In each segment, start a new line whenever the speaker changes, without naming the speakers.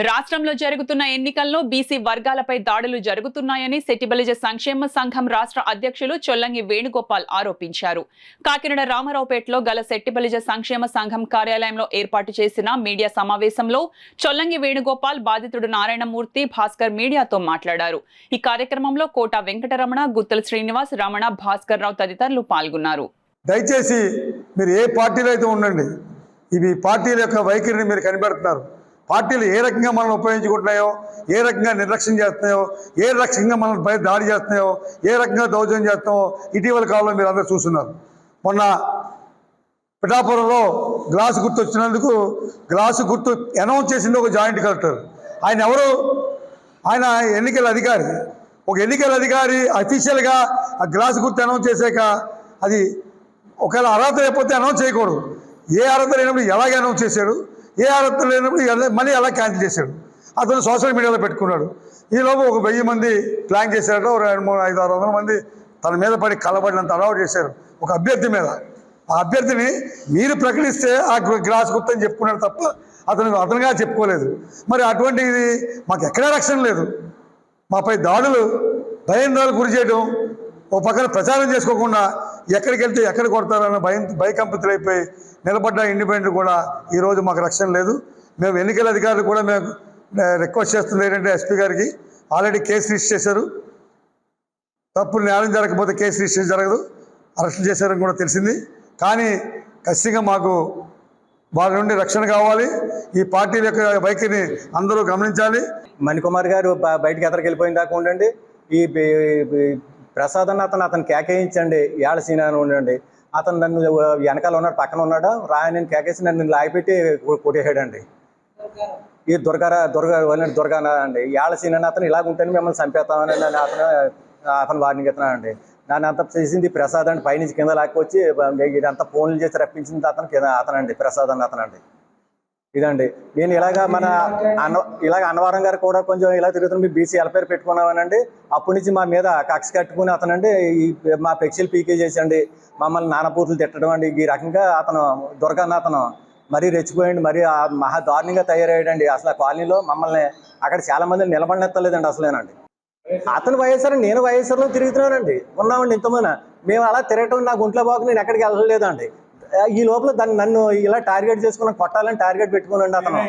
రాష్ట్రంలో జరుగుతున్న ఎన్నికల్లో బీసీ వర్గాలపై దాడులు జరుగుతున్నాయని సెట్టిబలిజ సంక్షేమ సంఘం రాష్ట్ర అధ్యక్షులు చొల్లంగి వేణుగోపాల్ ఆరోపించారు. కాకినాడ రామారావుపేటలో గల సెట్టిబలిజ సంక్షేమ సంఘం కార్యాలయంలో ఏర్పాటు చేసిన మీడియా సమావేశంలో చొల్లంగి వేణుగోపాల్, బాధితుడు నారాయణమూర్తి, భాస్కర్ మీడియాతో మాట్లాడారు. ఈ కార్యక్రమంలో కోట వెంకటరమణ, గుత్తల శ్రీనివాస్, రమణ, భాస్కర్ రావు తదితరులు పాల్గొన్నారు.
దయచేసి మీరు ఏ పార్టీలో అయితే ఉండండి, ఇవి పార్టీల యొక్క వైఖరిని మీరు కనిపెడుతున్నారు. పార్టీలు ఏ రకంగా మనల్ని ఉపయోగించుకుంటున్నాయో, ఏ రకంగా నిర్లక్ష్యం చేస్తున్నాయో, ఏ రకంగా మనల్ని పై దాడి చేస్తున్నాయో, ఏ రకంగా దౌర్జన్యం చేస్తున్నాయో ఇటీవల కాలంలో మీరు అందరూ చూస్తున్నారు. మొన్న పిఠాపురంలో గ్లాసు గుర్తు వచ్చినందుకు గ్లాసు గుర్తు అనౌన్స్ చేసింది ఒక జాయింట్ కలెక్టర్. ఆయన ఎవరు? ఆయన ఎన్నికల అధికారి. ఒక ఎన్నికల అధికారి అఫీషియల్గా ఆ గ్లాసు గుర్తు అనౌన్స్ చేశాక అది ఒకవేళ అర్హత లేకపోతే అనౌన్స్ చేయకూడదు. ఏ అర్హత లేనప్పుడు ఎలాగ అనౌన్స్ చేశాడు, ఏ అర్హత లేనప్పుడు మళ్ళీ ఎలా క్యాన్సిల్ చేశాడు. అతను సోషల్ మీడియాలో పెట్టుకున్నాడు. ఈలోపు ఒక 1000 మంది ప్లాన్ చేశారట, 200, 300, 500, 600 మంది తన మీద పడి కలబడినంత అలవాటు చేశారు ఒక అభ్యర్థి మీద. ఆ అభ్యర్థిని మీరు ప్రకటిస్తే ఆ గ్లాస్ గుర్తని చెప్పుకున్నాడు తప్ప అతనుగా చెప్పుకోలేదు. మరి అటువంటిది మాకు ఎక్కడా రక్షణ లేదు. మాపై దాడులు, భయాందోళనకు గురి చేయడం, ఓ పక్కన ప్రచారం చేసుకోకుండా ఎక్కడికి వెళ్తే ఎక్కడ కొడతారన్న భయకంపితులైపోయి నిలబడ్డ ఇండిపెండెంట్ కూడా ఈరోజు మాకు రక్షణ లేదు. మేము ఎన్నికల అధికారులు కూడా మేము రిక్వెస్ట్ చేస్తుంది ఏంటంటే ఎస్పీ గారికి ఆల్రెడీ కేసు రిజిస్టర్ చేశారు. తప్పులు న్యాయం జరగకపోతే కేసు రిజిస్టర్ జరగదు, అరెస్ట్ చేశారని కూడా తెలిసింది. కానీ ఖచ్చితంగా మాకు వాళ్ళ నుండి రక్షణ కావాలి. ఈ పార్టీల యొక్క వైఖరిని అందరూ గమనించాలి.
మణికుమార్ గారు బయటికి ఎదరికి వెళ్ళిపోయిన దాకా ఉండండి. ఈ ప్రసాద్ అన్న అతను కేకేయించండి, ఏళ్ళ సీనా అని ఉండండి. అతను నన్ను వెనకాల ఉన్నాడు, పక్కన ఉన్నాడు, నేను కేకేసి నన్ను లాగిపెట్టి కొట్టేసాడండి. ఈ దుర్గా అండి, ఏళ్ళ సీనా అతను ఇలాగ ఉంటేనే మిమ్మల్ని చంపేస్తామని అతను వార్నింగ్ ఇస్తున్నానండి. నన్ను అంతా చేసింది ప్రసాద్ అండి. పైనుంచి కింద లాక్కొచ్చి ఇదంతా ఫోన్లు చేసి రప్పించింది అతనండి, ప్రసాద్ అన్న అతనండి. ఇదండి నేను ఇలాగ అన్నవరం గారు కూడా కొంచెం ఇలా తిరుగుతున్న మీ బీసీ వెల్ఫేర్ పెట్టుకున్నామనండి. అప్పటి నుంచి మా మీద కక్ష కట్టుకుని అతనండి మా ఫ్లెక్సీలు పీకే చేసండి, మమ్మల్ని నానపూతులు తిట్టడం అండి. ఈ రకంగా అతను దుర్గన్న అతను మరీ రెచ్చిపోయండి, మరీ మహా దారుణంగా తయారయ్యాడండి. అసలు ఆ కాలనీలో మమ్మల్ని అక్కడ చాలా మంది నిలబడినెత్తలేదండి అసలేనండి. అతను వైఎస్ఆర్, నేను వైఎస్ఆర్లో తిరుగుతున్నానండి, ఉన్నామండి ఇంతమంది. మేము అలా తిరగటం నాకు ఒంట్లో బాగు, నేను ఎక్కడికి వెళ్ళలేదండి. ఈ లోపల నన్ను ఇలా టార్గెట్ చేసుకుని కొట్టాలని టార్గెట్ పెట్టుకున్నాండి అతను.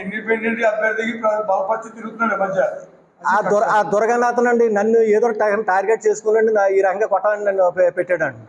ఆ దుర్గన్న అతనండి నన్ను ఏదో టార్గెట్ చేసుకున్నాండి, ఈ రకంగా కొట్టాలని నన్ను పెట్టాడండి.